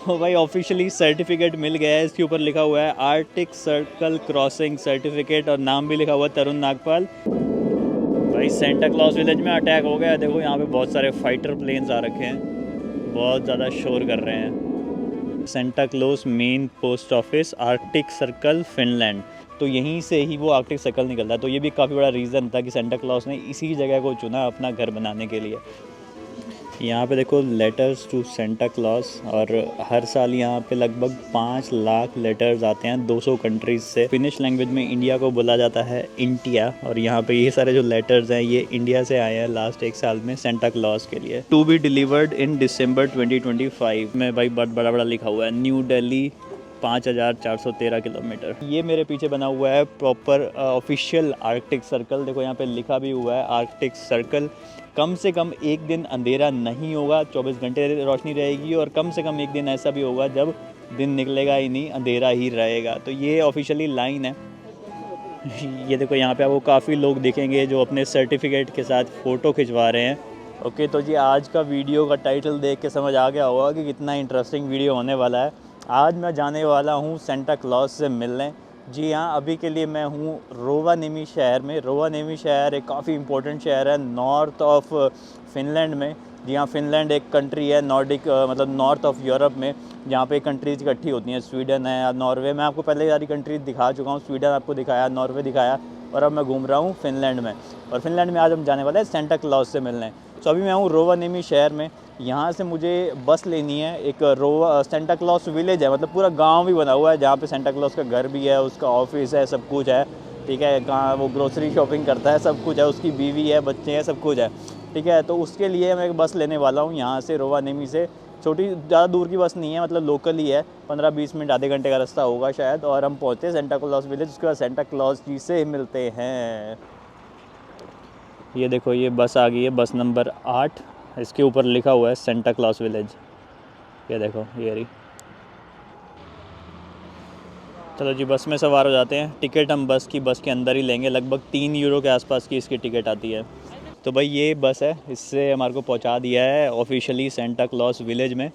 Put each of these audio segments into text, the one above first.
तो भाई officially certificate मिल गया है, इसके ऊपर लिखा हुआ है आर्टिक सर्कल क्रॉसिंग सर्टिफिकेट और नाम भी लिखा हुआ है तरुण नागपाल। भाई सेंटा क्लॉज विलेज में अटैक हो गया, देखो यहाँ पे बहुत सारे फाइटर प्लेन्स आ रखे हैं, बहुत ज़्यादा शोर कर रहे हैं। Santa Claus main post office Arctic circle Finland, तो यहीं से ही वो आर्कटिक सर्कल निकलता है। तो ये भी काफ़ी बड़ा रीज़न था कि सेंटा क्लॉज ने इसी जगह को चुना अपना घर बनाने के लिए। यहाँ पे देखो लेटर्स टू सेंटा क्लॉज, और हर साल यहाँ पे लगभग 5 लाख लेटर्स आते हैं 200 कंट्रीज से। फिनिश लैंग्वेज में इंडिया को बोला जाता है इंडिया, और यहाँ पे ये सारे जो लेटर्स हैं ये इंडिया से आए हैं लास्ट 1 साल में सेंटा क्लॉज के लिए। टू बी डिलीवर्ड इन दिसंबर 2025 में भाई बहुत बड़ा बड़ा लिखा हुआ है न्यू दिल्ली 5413 किलोमीटर। ये मेरे पीछे बना हुआ है प्रॉपर ऑफिशियल आर्कटिक सर्कल, देखो यहाँ पे लिखा भी हुआ है आर्कटिक सर्कल। कम से कम एक दिन अंधेरा नहीं होगा, 24 घंटे रोशनी रहेगी, और कम से कम एक दिन ऐसा भी होगा जब दिन निकलेगा ही नहीं, अंधेरा ही रहेगा। तो ये ऑफिशियली लाइन है। ये देखो यहाँ पे आपको काफ़ी लोग दिखेंगे जो अपने सर्टिफिकेट के साथ फ़ोटो खिंचवा रहे हैं। ओके, तो जी आज का वीडियो का टाइटल देख के समझ आ गया होगा कि कितना इंटरेस्टिंग वीडियो होने वाला है। आज मैं जाने वाला हूँ सेंटा क्लॉज से मिलने। जी हाँ, अभी के लिए मैं हूँ रोवानिमी शहर में। रोवानिमी शहर एक काफ़ी इम्पोर्टेंट शहर है नॉर्थ ऑफ फिनलैंड में। जी हाँ, फिनलैंड एक कंट्री है नॉर्डिक, मतलब नॉर्थ ऑफ यूरोप में, जहाँ पे कंट्रीज़ इकट्ठी होती हैं। स्वीडन है, नॉर्वे। मैं आपको पहले सारी कंट्रीज दिखा चुका हूँ, स्वीडन आपको दिखाया, नॉर्वे दिखाया, और अब मैं घूम रहा हूँ फिनलैंड में। और फिनलैंड में आज हम जाने वाले हैं सेंटा क्लॉज से मिलने। तो अभी मैं हूँ रोवानिमी शहर में। यहाँ से मुझे बस लेनी है, एक सेंटा क्लॉज विलेज है, मतलब पूरा गांव भी बना हुआ है जहाँ पे सेंटा क्लॉज का घर भी है, उसका ऑफिस है, सब कुछ है। ठीक है, कहाँ वो ग्रोसरी शॉपिंग करता है, सब कुछ है, उसकी बीवी है, बच्चे हैं, सब कुछ है। ठीक है, तो उसके लिए मैं एक बस लेने वाला हूँ यहाँ से रोवानिमी से। छोटी, ज़्यादा दूर की बस नहीं है, मतलब लोकल ही है, 15-20 मिनट आधे घंटे का रास्ता होगा शायद, और हम पहुँचते हैं सेंटा क्लॉज विलेज। उसके बाद सेंटा क्लॉज जी से मिलते हैं। ये देखो ये बस आ गई है, बस नंबर 8, इसके ऊपर लिखा हुआ है सेंटा क्लॉज विलेज। ये देखो ये रही। चलो जी बस में सवार हो जाते हैं। टिकट हम बस के अंदर ही लेंगे, लगभग 3 यूरो के आसपास की इसकी टिकट आती है। तो भाई ये बस है, इससे हमारे को पहुंचा दिया है ऑफिशियली सेंटा क्लॉज विलेज में।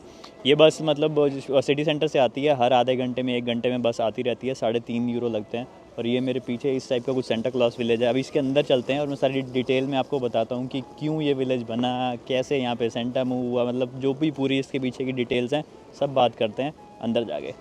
ये बस मतलब सिटी सेंटर से आती है, हर आधे घंटे में 1 घंटे में बस आती रहती है, 3.5 यूरो लगते हैं। और ये मेरे पीछे इस टाइप का कुछ सेंटा क्लॉज विलेज है। अभी इसके अंदर चलते हैं और मैं सारी डिटेल में आपको बताता हूँ कि क्यों ये विलेज बना, कैसे यहाँ पे सेंटा मूव हुआ, मतलब जो भी पूरी इसके पीछे की डिटेल्स हैं सब बात करते हैं अंदर जाके।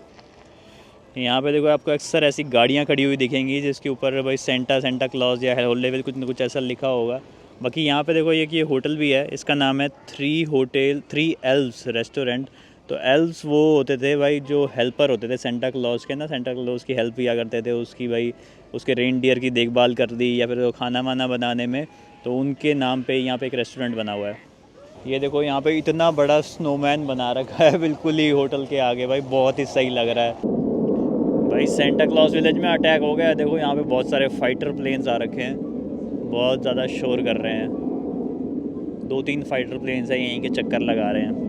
यहाँ पे देखो आपको अक्सर ऐसी गाड़ियाँ खड़ी हुई दिखेंगी जिसके ऊपर भाई सेंटा क्लॉज या होलिडे कुछ ना कुछ ऐसा लिखा होगा। बाकी यहाँ पे देखो ये होटल भी है, इसका नाम है 3 एल्व्स रेस्टोरेंट। तो एल्व्स वो होते थे भाई जो हेल्पर होते थे सेंटा क्लॉज के ना, सेंटा क्लॉज की हेल्प किया करते थे, उसकी भाई उसके रेनडियर की देखभाल कर दी या फिर खाना वाना बनाने में, तो उनके नाम पे यहाँ पे एक रेस्टोरेंट बना हुआ है। ये देखो यहाँ पे इतना बड़ा स्नोमैन बना रखा है बिल्कुल ही होटल के आगे, भाई बहुत ही सही लग रहा है। भाई सेंटा क्लॉज विलेज में अटैक हो गया, देखो यहाँ पे बहुत सारे फाइटर प्लेन्स आ रखे हैं, बहुत ज़्यादा शोर कर रहे हैं। 2-3 फाइटर प्लेन्स हैं, यहीं के चक्कर लगा रहे हैं।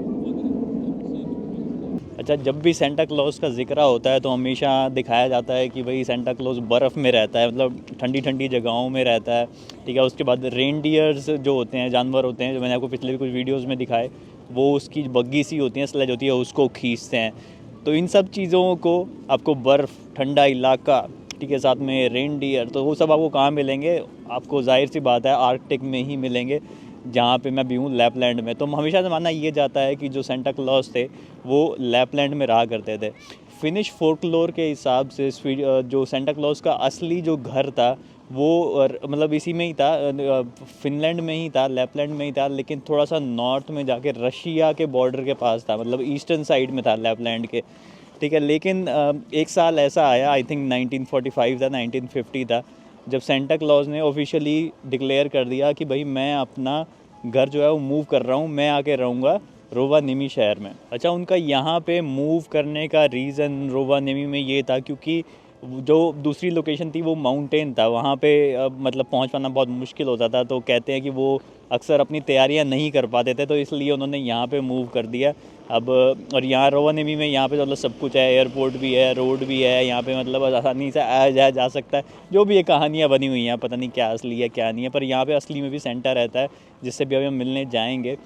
अच्छा, जब भी सेंटा क्लॉज का जिक्र होता है तो हमेशा दिखाया जाता है कि भाई सेंटा क्लॉज बर्फ़ में रहता है, मतलब ठंडी ठंडी जगहों में रहता है। ठीक है, उसके बाद रेनडियर्स जो होते हैं, जानवर होते हैं, जो मैंने आपको पिछले भी कुछ वीडियोज़ में दिखाए, वो उसकी बग्गी सी होती हैं, स्लेज होती है, उसको खींचते हैं। तो इन सब चीज़ों को आपको बर्फ़, ठंडा इलाका, ठीक है, साथ में रेनडियर, तो वो सब आपको कहाँ मिलेंगे? आपको जाहिर सी बात है आर्कटिक में ही मिलेंगे, जहाँ पे मैं भी हूँ लैपलैंड में। तो हमेशा से मानना ये जाता है कि जो सेंटा क्लॉज थे वो लैपलैंड में रहा करते थे। फिनिश फोल्कलोर के हिसाब से जो सेंटा क्लॉज का असली जो घर था वो मतलब इसी में ही था, फिनलैंड में ही था, लैपलैंड में ही था, लेकिन थोड़ा सा नॉर्थ में जाके रशिया के बॉर्डर के पास था, मतलब ईस्टर्न साइड में था लैपलैंड के। ठीक है, लेकिन एक साल ऐसा आया, आई थिंक 1945 था, 1950 था, जब सेंटा क्लॉज ने ऑफिशियली डिक्लेयर कर दिया कि भाई मैं अपना घर जो है वो मूव कर रहा हूँ, मैं आके रहूँगा रोवानिमी शहर में। अच्छा, उनका यहाँ पे मूव करने का रीज़न रोवानिमी में ये था क्योंकि जो दूसरी लोकेशन थी वो माउंटेन था, वहाँ पे मतलब पहुँच पाना बहुत मुश्किल होता था। तो कहते हैं कि वो अक्सर अपनी तैयारियां नहीं कर पाते थे, तो इसलिए उन्होंने यहाँ पे मूव कर दिया अब। और यहाँ रोवानेमी में यहाँ पे मतलब सब कुछ है, एयरपोर्ट भी है, रोड भी है, यहाँ पे मतलब आसानी से आया जाया जा सकता है। जो भी ये कहानियाँ बनी हुई हैं, पता नहीं क्या असली है क्या नहीं है, पर यहाँ पे असली में भी सेंटा रहता है, जिससे भी अभी हम मिलने जाएंगे।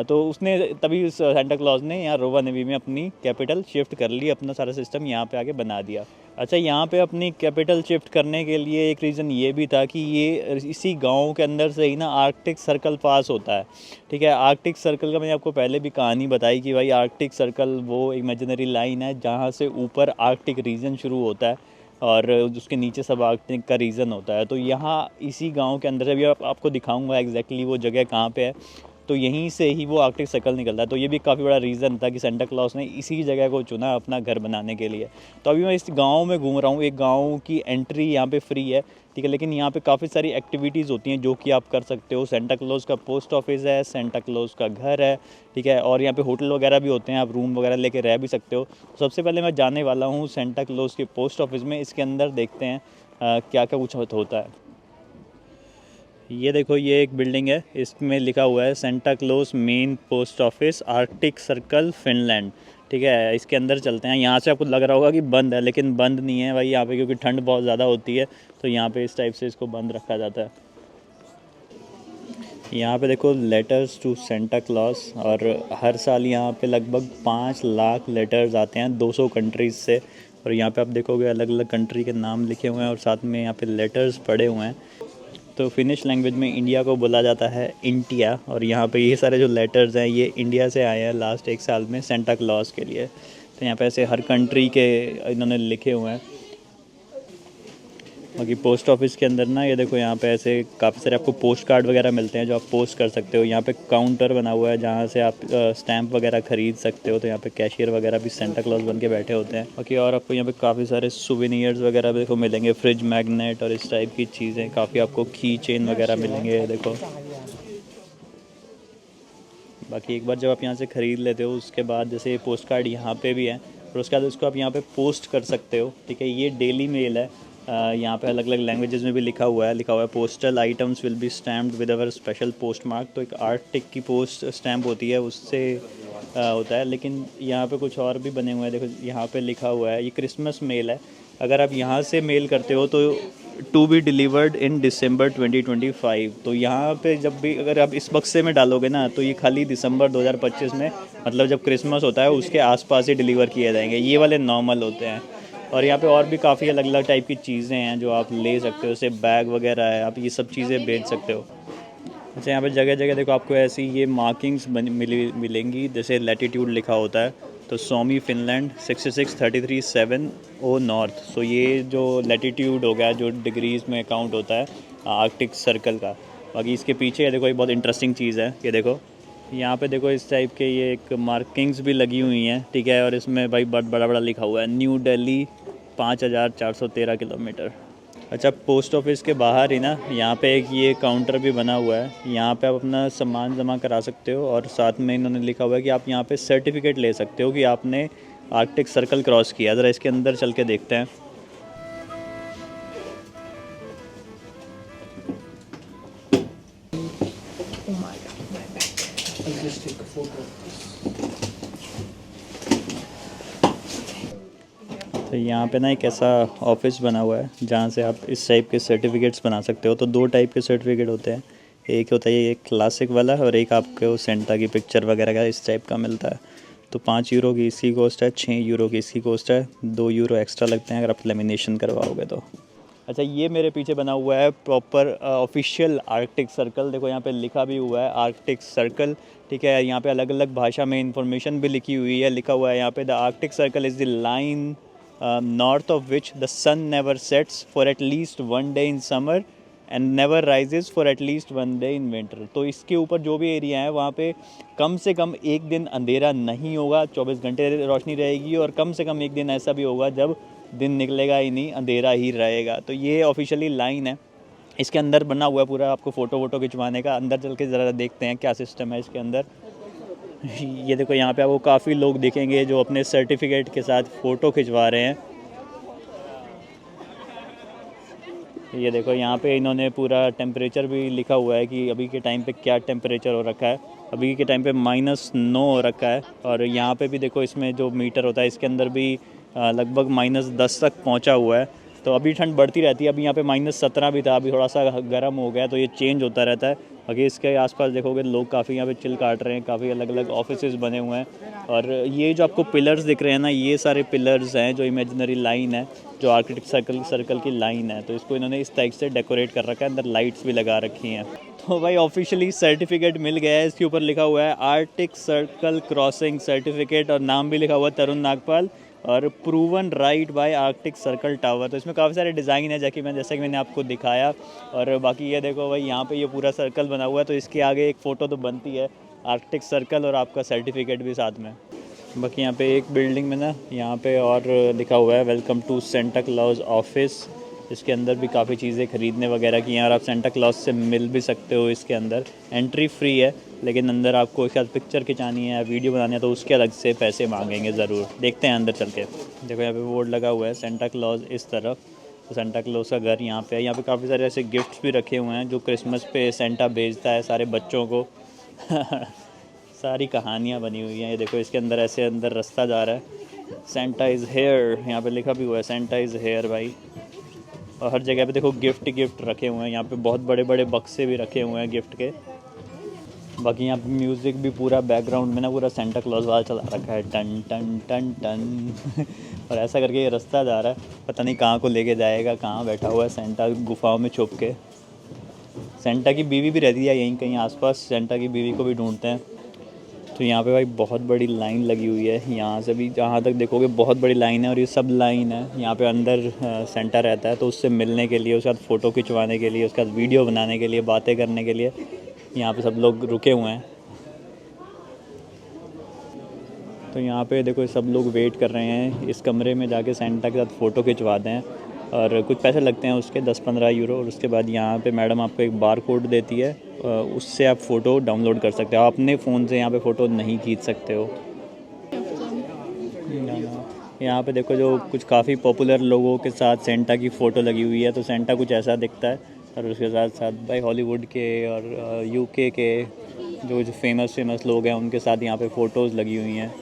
तो उसने तभी सेंटा क्लॉज ने यहाँ रोवानेमी में अपनी कैपिटल शिफ्ट कर ली, अपना सारा सिस्टम यहाँ पे आके बना दिया। अच्छा, यहाँ पे अपनी कैपिटल शिफ्ट करने के लिए एक रीज़न ये भी था कि ये इसी गांव के अंदर से ही ना आर्कटिक सर्कल पास होता है। ठीक है, आर्कटिक सर्कल का मैंने आपको पहले भी कहानी बताई कि भाई आर्कटिक सर्कल वो इमेजिनरी लाइन है जहाँ से ऊपर आर्कटिक रीजन शुरू होता है और उसके नीचे सब आर्कटिक का रीजन होता है। तो यहाँ इसी गांव के अंदर से भी आपको दिखाऊंगा एग्जैक्टली वो जगह कहाँ पे है। तो यहीं से ही वो आर्कटिक सर्कल निकलता है। तो ये भी काफ़ी बड़ा रीज़न था कि सेंटा क्लॉज ने इसी जगह को चुना अपना घर बनाने के लिए। तो अभी मैं इस गांव में घूम रहा हूँ। एक गांव की एंट्री यहाँ पे फ्री है, ठीक है, लेकिन यहाँ पे काफ़ी सारी एक्टिविटीज़ होती हैं जो कि आप कर सकते हो। सेंटा क्लॉज का पोस्ट ऑफिस है, सेंटा क्लॉज का घर है, ठीक है, और यहाँ पे होटल वगैरह भी होते हैं, आप रूम वगैरह लेके रह भी सकते हो। सबसे पहले मैं जाने वाला हूँ सेंटा क्लॉज के पोस्ट ऑफिस में। इसके अंदर देखते हैं क्या क्या कुछ होता है। ये देखो, ये एक बिल्डिंग है, इसमें लिखा हुआ है Santa Claus main post office, Arctic circle, Finland. ठीक है, इसके अंदर चलते हैं। यहाँ से आपको लग रहा होगा कि बंद है, लेकिन बंद नहीं है भाई यहाँ पे, क्योंकि ठंड बहुत ज़्यादा होती है तो यहाँ पे इस टाइप से इसको बंद रखा जाता है। यहाँ पे देखो, लेटर्स टू सेंटा क्लॉज, और हर साल यहाँ पे लगभग 5 लाख लेटर्स आते हैं 200 कंट्रीज़ से। और यहाँ पे आप देखोगे अलग अलग कंट्री के नाम लिखे हुए हैं और साथ में यहाँ पे लेटर्स पड़े हुए हैं। तो फिनिश लैंग्वेज में इंडिया को बोला जाता है इंडिया, और यहाँ पे ये सारे जो लेटर्स हैं ये इंडिया से आए हैं लास्ट 1 साल में सेंटा क्लॉज के लिए। तो यहाँ पे ऐसे हर कंट्री के इन्होंने लिखे हुए हैं। बाकी पोस्ट ऑफिस के अंदर ना ये देखो, यहाँ पे ऐसे काफ़ी सारे आपको पोस्ट कार्ड वगैरह मिलते हैं जो आप पोस्ट कर सकते हो। यहाँ पे काउंटर बना हुआ है जहाँ से आप स्टैंप वगैरह ख़रीद सकते हो। तो यहाँ पे कैशियर वगैरह भी सेंटा क्लॉज बन के बैठे होते हैं। बाकी और आपको यहाँ पे काफ़ी सारे सुवेनियर्स वगैरह भी देखो मिलेंगे, फ्रिज मैग्नेट और इस टाइप की चीज़ें, काफ़ी आपको की चेन वगैरह मिलेंगे देखो। बाकी एक बार जब आप यहाँ से ख़रीद लेते हो उसके बाद जैसे ये पोस्ट कार्ड यहाँ पे भी है, और उसके बाद उसको आप यहाँ पे पोस्ट कर सकते हो। ठीक है, ये डेली मेल है। यहाँ पे अलग अलग लैंग्वेजेस में भी लिखा हुआ है postal items will be stamped with our special post mark. तो एक आर्कटिक की पोस्ट स्टैम्प होती है, उससे होता है। लेकिन यहाँ पे कुछ और भी बने हुए हैं, देखो यहाँ पे लिखा हुआ है ये क्रिसमस मेल है। अगर आप यहाँ से मेल करते हो तो टू बी डिलीवर्ड इन दिसंबर 2025। तो यहाँ पे जब भी अगर आप इस बक्से में डालोगे ना तो ये खाली दिसंबर 2025 में, मतलब जब क्रिसमस होता है उसके आसपास ही डिलीवर किए जाएंगे। ये वाले नॉर्मल होते हैं। और यहाँ पे और भी काफ़ी अलग अलग टाइप की चीज़ें हैं जो आप ले सकते हो, जैसे बैग वगैरह है, आप ये सब चीज़ें बेच सकते हो। अच्छा, यहाँ पे जगह जगह देखो आपको ऐसी ये मार्किंग्स मिलेंगी, जैसे लैटिट्यूड लिखा होता है। तो सोमी फिनलैंड 6633 7 नॉर्थ। सो ये जो लैटिट्यूड हो गया, जो डिग्रीज़ में काउंट होता है आर्कटिक सर्कल का। बाकी इसके पीछे देखो एक बहुत इंटरेस्टिंग चीज़ है, ये देखो यहाँ पे देखो इस टाइप के ये एक मार्किंग्स भी लगी हुई हैं। ठीक है, और इसमें भाई बहुत बड़ा बड़ा लिखा हुआ है न्यू दिल्ली 5413 किलोमीटर। अच्छा, पोस्ट ऑफिस के बाहर ही ना यहाँ पे एक ये काउंटर भी बना हुआ है। यहाँ पे आप अपना सामान जमा करा सकते हो, और साथ में इन्होंने लिखा हुआ है कि आप यहाँ पे सर्टिफिकेट ले सकते हो कि आपने आर्कटिक सर्कल क्रॉस किया। ज़रा इसके अंदर चल के देखते हैं। तो यहाँ पे ना एक ऐसा ऑफिस बना हुआ है जहाँ से आप इस टाइप के सर्टिफिकेट्स बना सकते हो। तो 2 टाइप के सर्टिफिकेट होते हैं, एक होता है ये क्लासिक वाला, और एक आपको सेंटा की पिक्चर वगैरह का इस टाइप का मिलता है। तो 5 यूरो की इसकी कॉस्ट है, 6 यूरो की इसकी कॉस्ट है, 2 यूरो एक्स्ट्रा लगते हैं अगर आप लेमिनेशन करवाओगे तो। अच्छा, ये मेरे पीछे बना हुआ है प्रॉपर ऑफिशियल आर्कटिक सर्कल। देखो यहाँ पे लिखा भी हुआ है आर्कटिक सर्कल। ठीक है, यहाँ पे अलग अलग भाषा में इंफॉर्मेशन भी लिखी हुई है। लिखा हुआ है यहाँ पे the Arctic circle is the line north of which the sun never sets for at least 1 day in summer and never rises for at least 1 day in winter। तो इसके ऊपर जो भी एरिया है वहाँ पे कम से कम एक दिन अंधेरा नहीं होगा, 24 घंटे रोशनी रहेगी, और कम से कम एक दिन ऐसा भी होगा जब दिन निकलेगा ही नहीं, अंधेरा ही रहेगा। तो ये ऑफिशियली लाइन है। इसके अंदर बना हुआ है पूरा आपको फ़ोटो वोटो खिंचवाने का। अंदर चल के ज़रा देखते हैं क्या सिस्टम है इसके अंदर। ये देखो यहाँ पे आपको काफ़ी लोग दिखेंगे जो अपने सर्टिफिकेट के साथ फ़ोटो खिंचवा रहे हैं। ये देखो यहाँ पे इन्होंने पूरा टेम्परेचर भी लिखा हुआ है कि अभी के टाइम पे क्या टेम्परेचर हो रखा है। अभी के टाइम पे -9 हो रखा है। और यहाँ पे भी देखो, इसमें जो मीटर होता है इसके अंदर भी लगभग -10 तक पहुँचा हुआ है। तो अभी ठंड बढ़ती रहती है। अभी यहाँ पे -17 भी था, अभी थोड़ा सा गर्म हो गया, तो ये चेंज होता रहता है। बाकी इसके आसपास देखोगे लोग काफ़ी यहाँ पे चिल काट रहे हैं, काफ़ी अलग अलग ऑफिसेज बने हुए हैं। और ये जो आपको पिलर्स दिख रहे हैं ना, ये सारे पिलर्स हैं जो इमेजिनरी लाइन है, जो आर्किटेक्ट सर्कल की लाइन है। तो इसको इन्होंने इस टाइप से डेकोरेट कर रखा है, अंदर लाइट्स भी लगा रखी हैं। तो भाई ऑफिशियली सर्टिफिकेट मिल गया है। इसके ऊपर लिखा हुआ है आर्टिक सर्कल क्रॉसिंग सर्टिफिकेट, और नाम भी लिखा हुआ है तरुण नागपाल, और proven right by Arctic Circle tower. तो इसमें काफ़ी सारे डिज़ाइन है जैसे कि मैंने आपको दिखाया। और बाकी ये देखो भाई, यहाँ पे ये पूरा सर्कल बना हुआ है, तो इसके आगे एक फ़ोटो तो बनती है, आर्कटिक सर्कल और आपका सर्टिफिकेट भी साथ में। बाकी यहाँ पे एक बिल्डिंग में ना, यहाँ पे और लिखा हुआ है welcome to Santa Claus office. इसके अंदर भी काफ़ी चीज़ें ख़रीदने वगैरह की हैं, और आप सेंटा क्लॉज से मिल भी सकते हो। इसके अंदर एंट्री फ्री है, लेकिन अंदर आपको शायद पिक्चर खिंचानी है, वीडियो बनानी है, तो उसके अलग से पैसे मांगेंगे ज़रूर। देखते हैं अंदर चल के। देखो यहाँ पे बोर्ड लगा हुआ है सेंटा क्लॉज इस तरफ, तो सेंटा क्लॉज का घर यहाँ पे है। यहाँ पे काफ़ी सारे ऐसे गिफ्ट्स भी रखे हुए हैं जो क्रिसमस पे सेंटा भेजता है सारे बच्चों को। सारी कहानियाँ बनी हुई हैं। ये देखो इसके अंदर ऐसे अंदर रास्ता जा रहा है। सेंटा इज़ हेयर, यहाँ पे लिखा भी हुआ है सेंटा इज़ हेयर भाई। और हर जगह पे देखो गिफ्ट रखे हुए हैं। यहाँ पे बहुत बड़े बड़े बक्से भी रखे हुए हैं गिफ्ट के। बाकी यहाँ पे म्यूज़िक भी पूरा बैकग्राउंड में ना पूरा सेंटा क्लॉज वाला चला रखा है, टन टन टन टन। और ऐसा करके ये रास्ता जा रहा है, पता नहीं कहाँ को लेके जाएगा, कहाँ बैठा हुआ है सेंटा गुफाओं में छुप के। सेंटा की बीवी भी रहती है यहीं कहीं आसपास, सेंटा की बीवी को भी ढूंढते हैं। तो यहाँ पे भाई बहुत बड़ी लाइन लगी हुई है, यहाँ से भी जहाँ तक देखोगे बहुत बड़ी लाइन है। और ये सब लाइन है, यहाँ पे अंदर सेंटा रहता है, तो उससे मिलने के लिए, उसके बाद फ़ोटो खिंचवाने के लिए, उसके बाद वीडियो बनाने के लिए, बातें करने के लिए यहाँ पे सब लोग रुके हुए हैं। तो यहाँ पे देखो सब लोग वेट कर रहे हैं इस कमरे में जाके सेंटा के साथ फ़ोटो खिंचवाते हैं, और कुछ पैसे लगते हैं उसके 10-15 यूरो। और उसके बाद यहाँ पे मैडम आपको एक बार कोड देती है, उससे आप फ़ोटो डाउनलोड कर सकते हो। आप अपने फ़ोन से यहाँ पे फ़ोटो नहीं खींच सकते हो। यहाँ पे देखो जो कुछ काफ़ी पॉपुलर लोगों के साथ सेंटा की फ़ोटो लगी हुई है, तो सेंटा कुछ ऐसा दिखता है। और उसके साथ साथ भाई हॉलीवुड के और यूके के जो फेमस लोग हैं उनके साथ यहाँ पे फ़ोटोज़ लगी हुई हैं।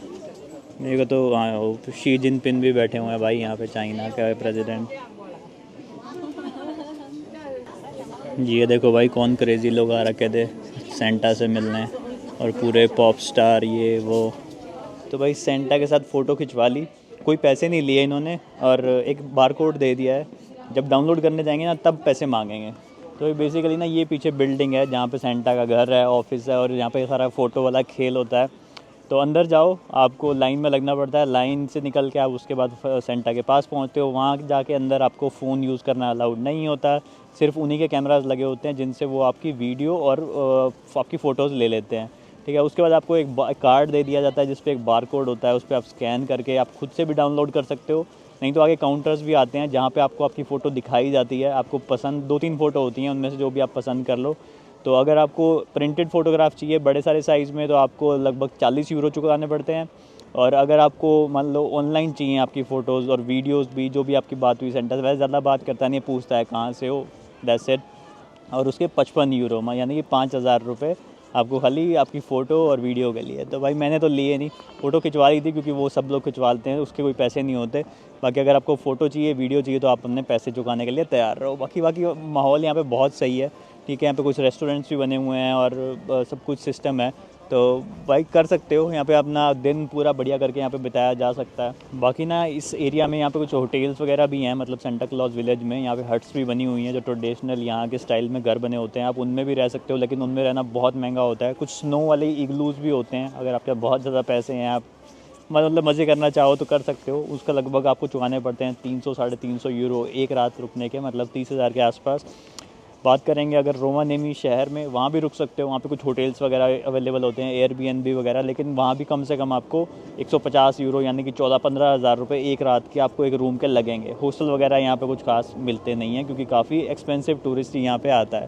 मेरे को तो हाँ, शी जिनपिंग भी बैठे हुए हैं भाई यहाँ पे, चाइना का प्रेसिडेंट। ये देखो भाई कौन क्रेज़ी लोग आ रखे थे सेंटा से मिलने, और पूरे पॉप स्टार ये वो। तो भाई सेंटा के साथ फ़ोटो खिंचवा ली, कोई पैसे नहीं लिए इन्होंने, और एक बार कोड दे दिया है। जब डाउनलोड करने जाएंगे ना तब पैसे मांगेंगे। तो बेसिकली ना ये पीछे बिल्डिंग है जहाँ पे सेंटा का घर है, ऑफिस है, और यहाँ पे सारा फ़ोटो वाला खेल होता है। तो अंदर जाओ, आपको लाइन में लगना पड़ता है, लाइन से निकल के आप उसके बाद सेंटा के पास पहुँचते हो। वहाँ जाके अंदर आपको फ़ोन यूज़ करना अलाउड नहीं होता, सिर्फ उन्हीं के कैमराज लगे होते हैं जिनसे वो आपकी वीडियो और आपकी फ़ोटोज़ ले लेते हैं। ठीक है, उसके बाद आपको एक कार्ड दे दिया जाता है जिस पे एक बार कोड होता है, उस पर आप स्कैन करके आप खुद से भी डाउनलोड कर सकते हो। नहीं तो आगे काउंटर्स भी आते हैं जहाँ पे आपको आपकी फ़ोटो दिखाई जाती है। आपको पसंद 2-3 फ़ोटो होती हैं, उनमें से जो भी आप पसंद कर लो। तो अगर आपको प्रिंटेड फ़ोटोग्राफ चाहिए बड़े सारे साइज़ में, तो आपको लगभग 40 यूरो चुकाने पड़ते हैं। और अगर आपको मान लो ऑनलाइन चाहिए आपकी फ़ोटोज़ और वीडियोज़ भी, जो भी आपकी बात हुई सेंटर से, वैसे ज़्यादा बात करता नहीं, पूछता है कहाँ से हो, दैट्स इट। और उसके 55 यूरो यानी कि 5,000 रुपये आपको खाली आपकी फ़ोटो और वीडियो के लिए। तो भाई मैंने तो लिए नहीं, फ़ोटो खिंचवा ली थी क्योंकि वो सब लोग खिंचवाते हैं, उसके कोई पैसे नहीं होते। बाकी अगर आपको फ़ोटो चाहिए, वीडियो चाहिए, तो आप अपने पैसे चुकाने के लिए तैयार रहो। बाकी माहौल यहाँ पे बहुत सही है। ठीक है, यहाँ पे कुछ रेस्टोरेंट्स भी बने हुए हैं और सब कुछ सिस्टम है, तो भाई कर सकते हो यहाँ पे अपना दिन पूरा बढ़िया करके यहाँ पे बिताया जा सकता है। बाकी ना इस एरिया में यहाँ पे कुछ होटल्स वगैरह भी हैं, मतलब सेंटा क्लॉज विलेज में यहाँ पे हट्स भी बनी हुई हैं जो ट्रेडिशनल यहाँ के स्टाइल में घर बने होते हैं। आप उनमें भी रह सकते हो, लेकिन उनमें रहना बहुत महंगा होता है। कुछ स्नो वाले इग्लूज़ भी होते हैं, अगर आपके बहुत ज़्यादा पैसे हैं, आप मतलब मज़े करना चाहो तो कर सकते हो। उसका लगभग आपको चुकाने पड़ते हैं 300-350 यूरो एक रात रुकने के, मतलब 30,000 के आसपास। बात करेंगे अगर रोमानेमी शहर में, वहाँ भी रुक सकते हो, वहाँ पे कुछ होटल्स वगैरह अवेलेबल होते हैं, एयरबीएनबी वगैरह, लेकिन वहाँ भी कम से कम आपको 150 यूरो यानी कि 14-15 हज़ार रुपये एक रात के आपको एक रूम के लगेंगे। हॉस्टल वगैरह यहाँ पे कुछ खास मिलते नहीं हैं क्योंकि काफ़ी एक्सपेंसिव टूरिस्ट यहाँ पे आता है।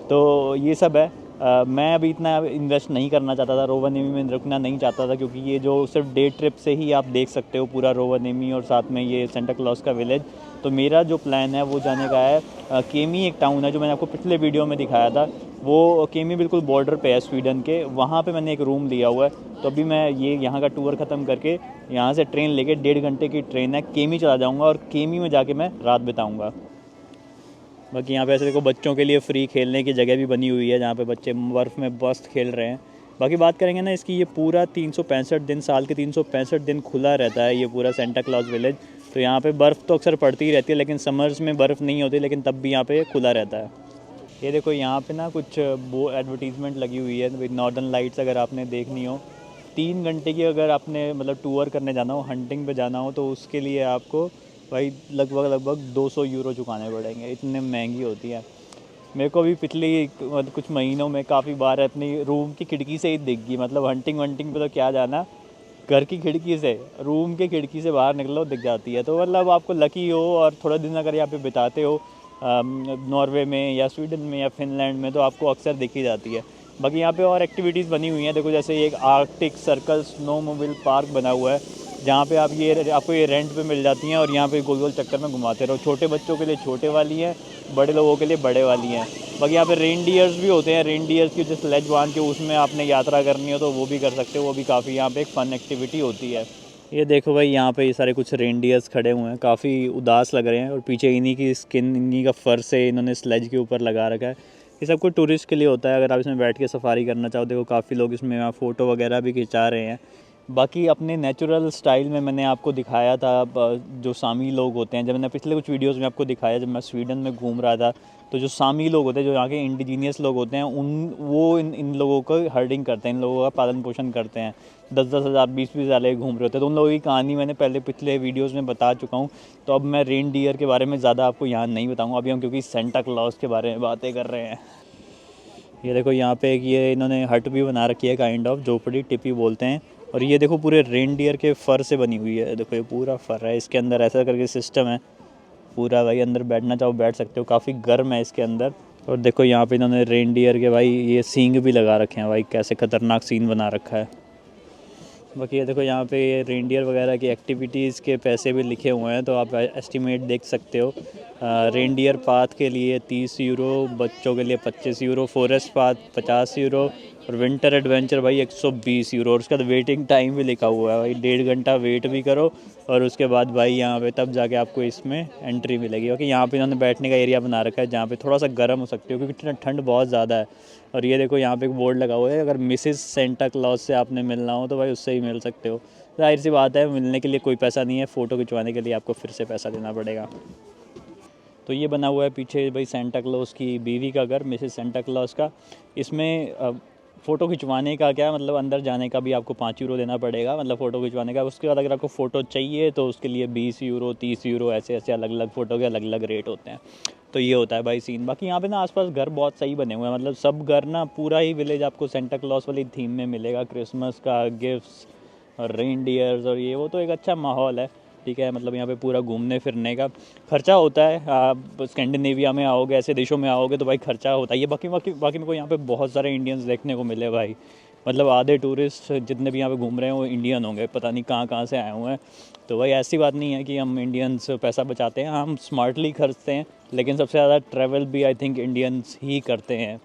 तो ये सब है। मैं अभी इतना इन्वेस्ट नहीं करना चाहता था, रोवानेमी में रुकना नहीं चाहता था, क्योंकि ये जो सिर्फ डे ट्रिप से ही आप देख सकते हो पूरा रोवानेमी और साथ में ये सेंटा क्लॉज का विलेज। तो मेरा जो प्लान है वो जाने का है केमी, एक टाउन है जो मैंने आपको पिछले वीडियो में दिखाया था। वो केमी बिल्कुल बॉर्डर पे है स्वीडन के, वहाँ पे मैंने एक रूम लिया हुआ है। तो अभी मैं ये यहाँ का टूर ख़त्म करके यहाँ से ट्रेन लेके 1.5 घंटे की ट्रेन है, केमी चला जाऊँगा और केमी में जाके मैं रात बिताऊँगा। बाकी यहाँ पे ऐसे देखो बच्चों के लिए फ्री खेलने की जगह भी बनी हुई है, जहाँ पे बच्चे बर्फ़ में मस्त खेल रहे हैं। बाकी बात करेंगे ना इसकी, ये पूरा 365 दिन, साल के 365 दिन खुला रहता है ये पूरा सेंटा क्लॉज विलेज। तो यहाँ पे बर्फ़ तो अक्सर पड़ती ही रहती है, लेकिन समर्स में बर्फ़ नहीं होती, लेकिन तब भी यहाँ पे खुला रहता है। ये देखो यहाँ पे ना कुछ वो एडवर्टीज़मेंट लगी हुई है, नॉर्दर्न लाइट्स अगर आपने देखनी हो, 3 घंटे की अगर आपने मतलब टूर करने जाना हो, हंटिंग पे जाना हो, तो उसके लिए आपको भाई लगभग 200 यूरो चुकाने पड़ेंगे, इतने महंगी होती है। मेरे को भी पिछली कुछ महीनों में काफ़ी बार अपनी रूम की खिड़की से ही दिख गई, मतलब हंटिंग वंटिंग पे तो क्या जाना, घर की खिड़की से, रूम की खिड़की से बाहर निकलो दिख जाती है। तो मतलब आपको लकी हो और थोड़ा दिन अगर यहाँ पे बिताते हो नॉर्वे में या स्वीडन में या फिनलैंड में, तो आपको अक्सर दिख ही जाती है। बाकी यहाँ पे और एक्टिविटीज़ बनी हुई हैं, देखो जैसे एक आर्कटिक सर्कल स्नोमोबाइल पार्क बना हुआ है, जहाँ पे आपको ये रेंट पे मिल जाती हैं और यहाँ पे गोल गोल चक्कर में घुमाते रहो। छोटे बच्चों के लिए छोटे वाली हैं, बड़े लोगों के लिए बड़े वाली हैं। बाकी यहाँ पे रेनडियर्स भी होते हैं, रेनडियर्स की जो स्लेज बांध के उसमें आपने यात्रा करनी हो तो वो भी कर सकते हो, वो भी काफ़ी यहाँ पे एक फ़न एक्टिविटी होती है। ये देखो भाई यहाँ पे ये सारे कुछ रेनडियर्स खड़े हुए हैं, काफ़ी उदास लग रहे हैं, और पीछे इन्हीं की स्किन, इन्हीं का फर से इन्होंने स्लेज के ऊपर लगा रखा है। ये सब कुछ टूरिस्ट के लिए होता है, अगर आप इसमें बैठ के सफारी करना चाहो। देखो काफ़ी लोग इसमें फ़ोटो वगैरह भी खिंचा रहे हैं। बाकी अपने नेचुरल स्टाइल में मैंने आपको दिखाया था जो सामी लोग होते हैं, जब मैंने पिछले कुछ वीडियोस में आपको दिखाया, जब मैं स्वीडन में घूम रहा था, तो जो सामी लोग होते हैं, जो यहाँ के इंडिजीनियस लोग होते हैं, इन लोगों को हर्डिंग करते हैं, इन लोगों का पालन पोषण करते हैं। 10-10 हज़ार 20-20 हज़ार लेके घूम रहे होते हैं। तो उन लोगों की कहानी मैंने पहले पिछले वीडियोज़ में बता चुका हूँ। तो अब मैं रेनडियर के बारे में ज़्यादा आपको यहाँ नहीं बताऊँगा अभी हम, क्योंकि सेंटा क्लॉज के बारे में बातें कर रहे हैं। ये देखो यहाँ पे एक ये इन्होंने हट भी बना रखी है, काइंड ऑफ झोपड़ी टिपी बोलते हैं। और ये देखो पूरे रेनडियर के फर से बनी हुई है, देखो ये पूरा फर है इसके अंदर, ऐसा करके सिस्टम है पूरा। भाई अंदर बैठना चाहो बैठ सकते हो, काफ़ी गर्म है इसके अंदर। और देखो यहाँ पे इन्होंने रेनडियर के भाई ये सींग भी लगा रखे हैं, भाई कैसे ख़तरनाक सीन बना रखा है। बाकी ये देखो यहाँ पे ये रेनडियर वगैरह की एक्टिविटीज़ के पैसे भी लिखे हुए हैं, तो आप एस्टिमेट देख सकते हो। रेनडियर पाथ के लिए 30 यूरो, बच्चों के लिए 25 यूरो, फॉरेस्ट पाथ 50 यूरो, और विंटर एडवेंचर भाई 120 यूरो। और उसका वेटिंग टाइम भी लिखा हुआ है भाई, 1.5 घंटा वेट भी करो और उसके बाद भाई यहाँ पे तब जाके आपको इसमें एंट्री मिलेगी। क्योंकि यहाँ पे इन्होंने बैठने का एरिया बना रखा है, जहाँ पे थोड़ा सा गर्म हो सकते हो, क्योंकि ठंड बहुत ज़्यादा है। और ये देखो यहाँ पे एक बोर्ड लगा हुआ है, अगर मिसेस सेंटा क्लॉज से आपने मिलना हो तो भाई उससे ही मिल सकते हो। जाहिर सी बात है, मिलने के लिए कोई पैसा नहीं है, फ़ोटो खिंचवाने के लिए आपको फिर से पैसा देना पड़ेगा। तो ये बना हुआ है पीछे भाई सेंटा क्लॉज की बीवी का घर, मिसेस सेंटा क्लॉज का। इसमें फ़ोटो खिंचवाने का क्या मतलब, अंदर जाने का भी आपको 5 यूरो देना पड़ेगा, मतलब फ़ोटो खिंचवाने का। उसके बाद अगर आपको फ़ोटो चाहिए तो उसके लिए 20 यूरो 30 यूरो, ऐसे ऐसे अलग अलग फ़ोटो के अलग अलग रेट होते हैं। तो ये होता है भाई सीन। बाकी यहाँ पे ना आसपास घर बहुत सही बने हुए हैं, मतलब सब घर ना, पूरा ही विलेज आपको सेंटा क्लॉज वाली थीम में मिलेगा, क्रिसमस का, गिफ्ट्स और रेनडियर्स और ये वो। तो एक अच्छा माहौल है, ठीक है। मतलब यहाँ पे पूरा घूमने फिरने का खर्चा होता है, आप स्कैंडिनेविया में आओगे, ऐसे देशों में आओगे तो भाई खर्चा होता है। ये बाकी मेरे को यहाँ पे बहुत सारे इंडियंस देखने को मिले भाई, मतलब आधे टूरिस्ट जितने भी यहाँ पे घूम रहे हैं वो इंडियन होंगे, पता नहीं कहाँ से आए हुए हैं। तो भाई ऐसी बात नहीं है कि हम इंडियंस पैसा बचाते हैं, हम स्मार्टली खर्चते हैं, लेकिन सबसे ज़्यादा ट्रैवल भी आई थिंक इंडियंस ही करते हैं।